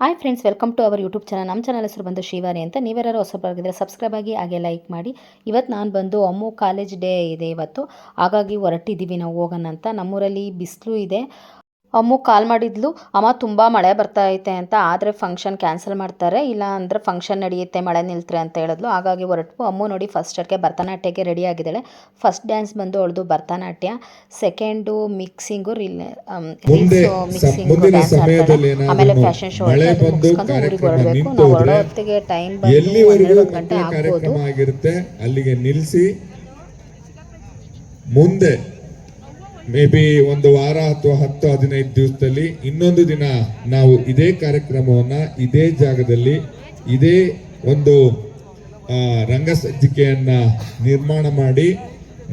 Hi friends, welcome to our YouTube channel. ನಮ್ಮ channel ಹೆಸರು ಬಂದು ಶ್ರೀವಾಣಿ ಅಂತ. ನೀವೆಲ್ಲರೂ ಹೊಸಬರಾಗಿದ್ದರೆ ಸಬ್ಸ್ಕ್ರೈಬ್ ಆಗಿ ಹಾಗೆ ಲೈಕ್ ಮಾಡಿ. ಇವತ್ತು ನಾನು ಬಂದು ಅಮ್ಮು ಕಾಲೇಜ್ ಡೇ ಇದೆ ಇವತ್ತು, ಹಾಗಾಗಿ ಹೊರಟಿದ್ದೀವಿ ನಾವು ಹೋಗೋಣ ಅಂತ. ನಮ್ಮೂರಲ್ಲಿ ಬಿಸಿಲು ಇದೆ. ಅಮ್ಮು ಕಾಲ್ ಮಾಡಿದ್ಲು, ಅಮ್ಮ ತುಂಬ ಮಳೆ ಬರ್ತಾ ಐತೆ ಅಂತ, ಆದರೆ ಫಂಕ್ಷನ್ ಕ್ಯಾನ್ಸಲ್ ಮಾಡ್ತಾರೆ, ಇಲ್ಲ ಅಂದರೆ ಫಂಕ್ಷನ್ ನಡೆಯುತ್ತೆ, ಮಳೆ ನಿಲ್ತ್ರೆ ಅಂತ ಹೇಳಿದ್ಲು. ಹಾಗಾಗಿ ಹೊರಟು ಅಮ್ಮು ನೋಡಿ ಫಸ್ಟ್ ಅಡ್ಗೆ ಭರತನಾಟ್ಯಕ್ಕೆ ರೆಡಿ ಆಗಿದ್ದಾಳೆ. ಫಸ್ಟ್ ಡ್ಯಾನ್ಸ್ ಬಂದು ಅವಳದು Bharatanatyam, second mixing mixing dance ಆಡ್ತಾಳೆ. ಆಮೇಲೆ ಫ್ಯಾಷನ್ ಶೋ ಮುಗಿಸ್ಕೊಂಡು ಊರಿಗೆ ಹೊರಡಬೇಕು. ನಾವು ಹೊರಡೋ ಹೊತ್ತಿಗೆ ಟೈಮ್ ಬಂದು 12 ಗಂಟೆ ಆಗ್ಬೋದು. ಅಲ್ಲಿಗೆ ನಿಲ್ಲಿಸಿ ಮುಂದೆ ಮೇ ಬಿ ಒಂದು ವಾರ ಅಥವಾ 10-15 ದಿವಸದಲ್ಲಿ ಇನ್ನೊಂದು ದಿನ ನಾವು ಇದೇ ಕಾರ್ಯಕ್ರಮವನ್ನ ಇದೇ ಜಾಗದಲ್ಲಿ ಇದೇ ಒಂದು ರಂಗಸಜ್ಜಿಕೆಯನ್ನ ನಿರ್ಮಾಣ ಮಾಡಿ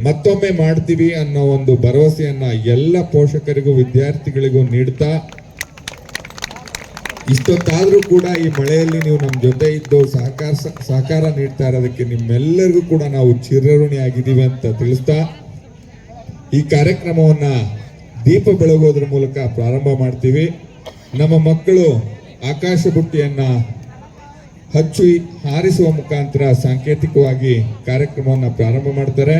ಮತ್ತೊಮ್ಮೆ ಮಾಡ್ತೀವಿ ಅನ್ನೋ ಒಂದು ಭರವಸೆಯನ್ನ ಎಲ್ಲ ಪೋಷಕರಿಗೂ ವಿದ್ಯಾರ್ಥಿಗಳಿಗೂ ನೀಡ್ತಾ, ಇಷ್ಟೊತ್ತಾದ್ರೂ ಕೂಡ ಈ ಮಳೆಯಲ್ಲಿ ನೀವು ನಮ್ಮ ಜೊತೆ ಇದ್ದು ಸಹಕಾರ ನೀಡ್ತಾ ಇರೋದಕ್ಕೆ ನಿಮ್ಮೆಲ್ಲರಿಗೂ ಕೂಡ ನಾವು ಚಿರಋಣಿ ಆಗಿದ್ದೀವಿ ಅಂತ ತಿಳಿಸ್ತಾ ಈ ಕಾರ್ಯಕ್ರಮವನ್ನ ದೀಪ ಬೆಳಗೋದ್ರ ಮೂಲಕ ಪ್ರಾರಂಭ ಮಾಡ್ತೀವಿ. ನಮ್ಮ ಮಕ್ಕಳು ಆಕಾಶ ಬುಟ್ಟಿಯನ್ನ ಹಚ್ಚಿ ಹಾರಿಸುವ ಮುಖಾಂತರ ಸಾಂಕೇತಿಕವಾಗಿ ಕಾರ್ಯಕ್ರಮವನ್ನ ಪ್ರಾರಂಭ ಮಾಡ್ತಾರೆ.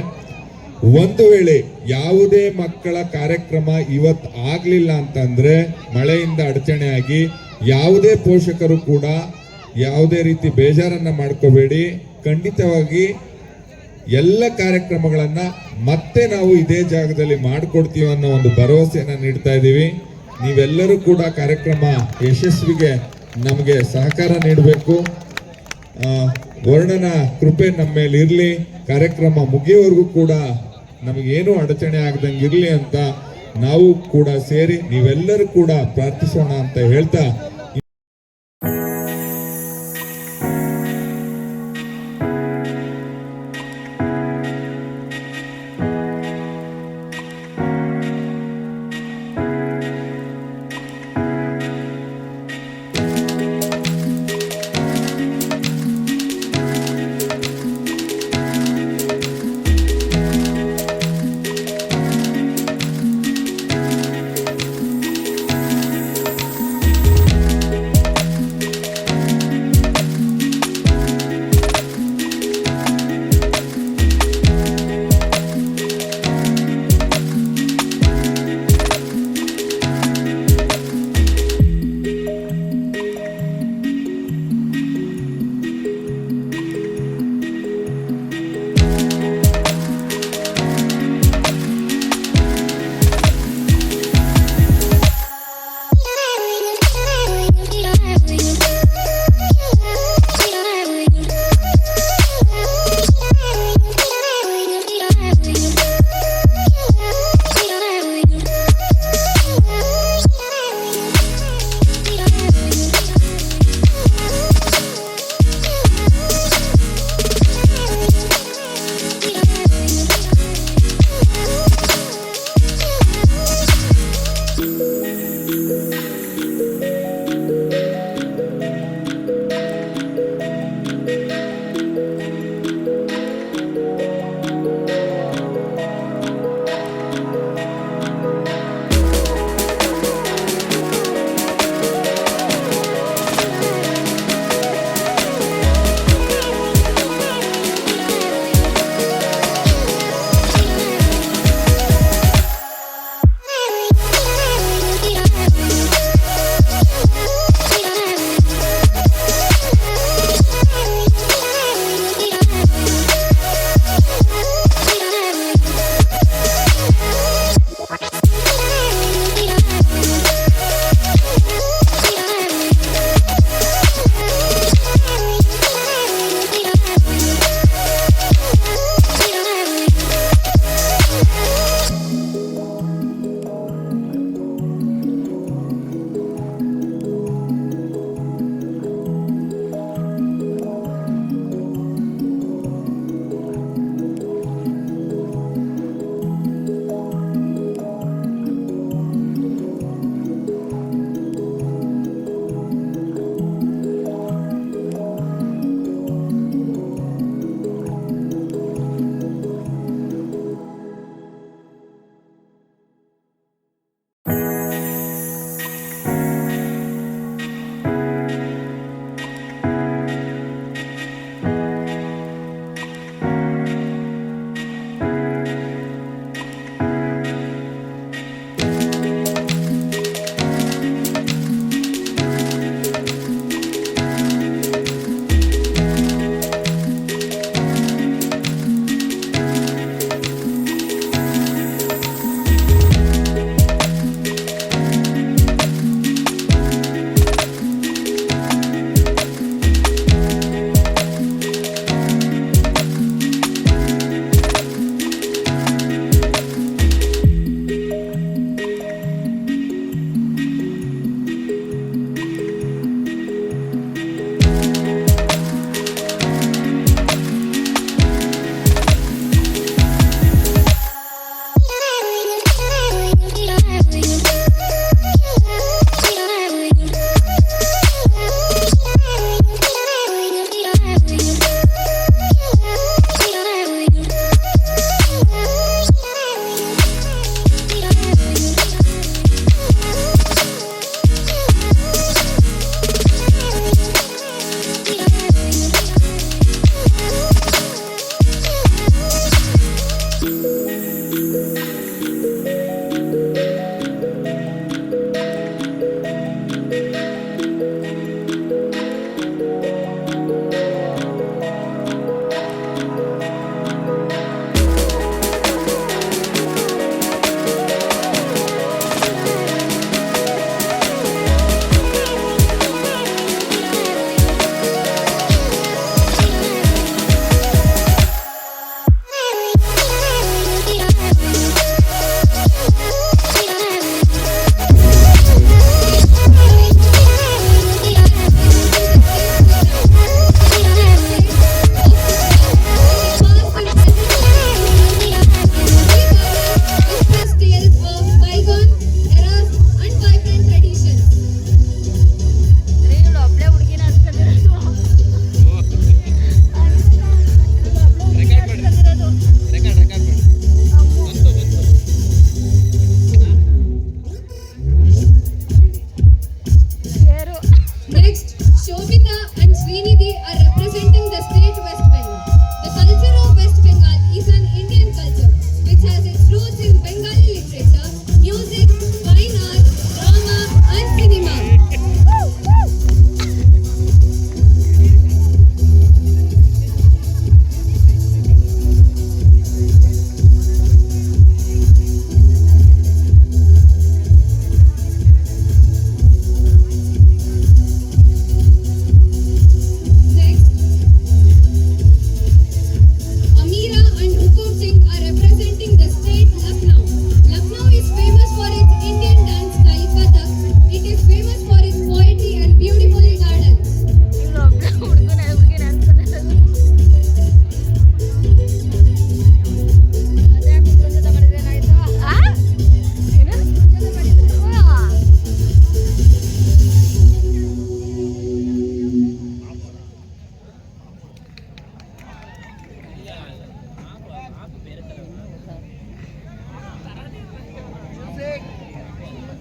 ಒಂದು ವೇಳೆ ಯಾವುದೇ ಮಕ್ಕಳ ಕಾರ್ಯಕ್ರಮ ಇವತ್ತು ಆಗ್ಲಿಲ್ಲ ಅಂತಂದ್ರೆ, ಮಳೆಯಿಂದ ಅಡಚಣೆಯಾಗಿ ಯಾವುದೇ ಪೋಷಕರು ಕೂಡ ಯಾವುದೇ ರೀತಿ ಬೇಜಾರನ್ನ ಮಾಡ್ಕೋಬೇಡಿ. ಖಂಡಿತವಾಗಿ ಎಲ್ಲ ಕಾರ್ಯಕ್ರಮಗಳನ್ನ ಮತ್ತೆ ನಾವು ಇದೇ ಜಾಗದಲ್ಲಿ ಮಾಡಿಕೊಡ್ತೀವಿ ಅನ್ನೋ ಒಂದು ಭರವಸೆಯನ್ನ ನೀಡ್ತಾ ಇದ್ದೀವಿ. ನೀವೆಲ್ಲರೂ ಕೂಡ ಕಾರ್ಯಕ್ರಮ ಯಶಸ್ವಿಗೆ ನಮಗೆ ಸಹಕಾರ ನೀಡಬೇಕು. ವರ್ಣನ ಕೃಪೆ ನಮ್ಮ ಮೇಲೆ ಇರಲಿ. ಕಾರ್ಯಕ್ರಮ ಮುಗಿಯೋವರೆಗೂ ಕೂಡ ನಮಗೇನು ಅಡಚಣೆ ಆಗದಂಗೆ ಇರಲಿ ಅಂತ ನಾವು ಕೂಡ ಸೇರಿ ನೀವೆಲ್ಲರೂ ಕೂಡ ಪ್ರಾರ್ಥಿಸೋಣ ಅಂತ ಹೇಳ್ತಾ,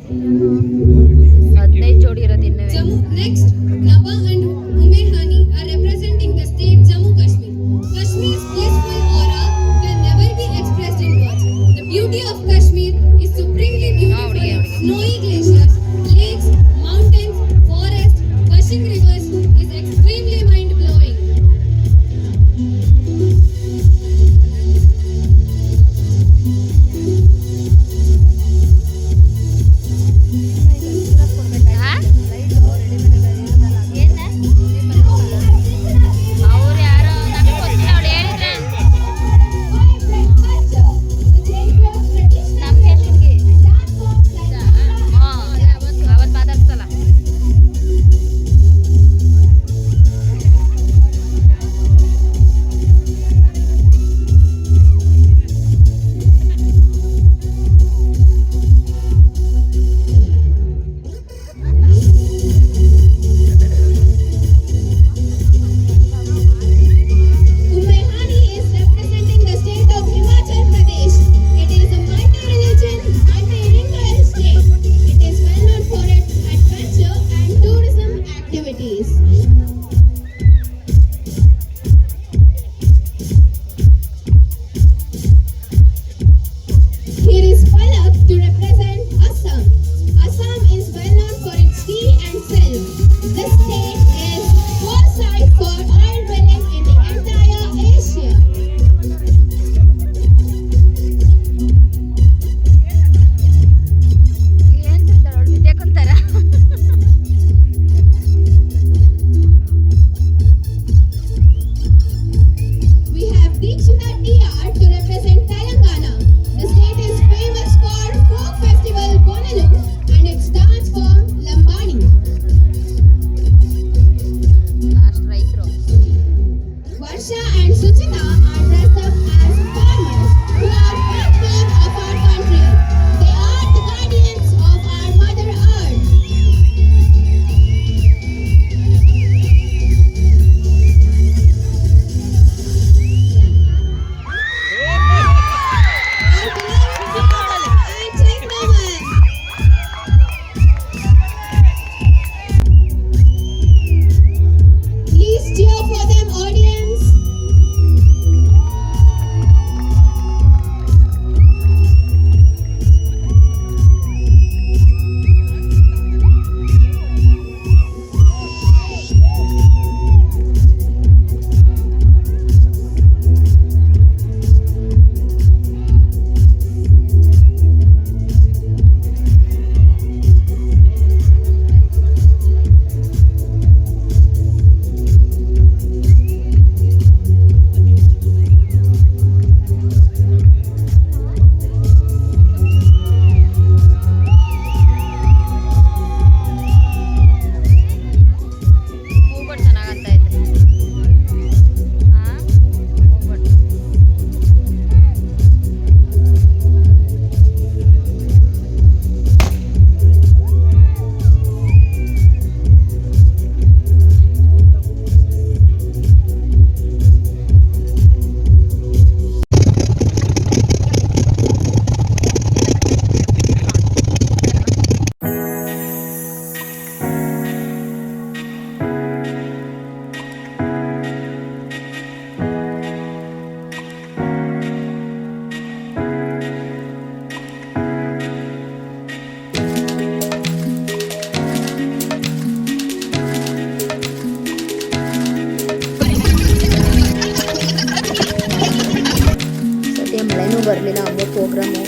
15 ಜೋಡಿ ಇರೋದು ಇನ್ನೂ. Jammu. Next, Naba and Umehani are representing the state Jammu Kashmir. Kashmir's blissful aura can never be expressed in words. The beauty of Kashmir is supremely beautiful. Snowy glaciers, lakes, mountains, forests, gushing rivers is extremely mind-blowing. ಅವ್ರು ಯಾರೋ ನನಗೆ ಗೊತ್ತಿಲ್ಲ, ಅವಳು ಹೇಳಿದ್ರೆ ನಮ್ಮ ದೇಶಕ್ಕೆ ಅವತ್ತು ಮಾತಾಡ್ಸಲ್ಲ. Umehani is representing the state of Himachal Pradesh. It is a multi-religion, multilingual state. It is well known for its adventure and tourism activities. Here is Palak to represent Assam. Assam is well known for its tea and silk. This state is foresight for oil drilling in the entire Asia. ಏನ್ ತಿಂತಾರ ಅವಳು ವಿದ್ಯಾಕಂತಾರ. We have Deekshita TR to represent Telangana. The state is famous for folk festival Bonalu and its dance form Lambani. Last ರೈತರು. Varsha and Suchita are dressed up as farmers who are backbone of our country. They are the guardians of our Mother Earth. And Chekmavan. Please cheer for them, audience. ಮೂಗ್ಬಟ್ಟು ಚೆನ್ನಾಗಂತ ಐತೆ. ಮೂಗ್ಬಟ್ಟು ಸದ್ಯ ಮಳೆನೂ ಬರಲಿಲ್ಲ, ಅಮ್ಮ programme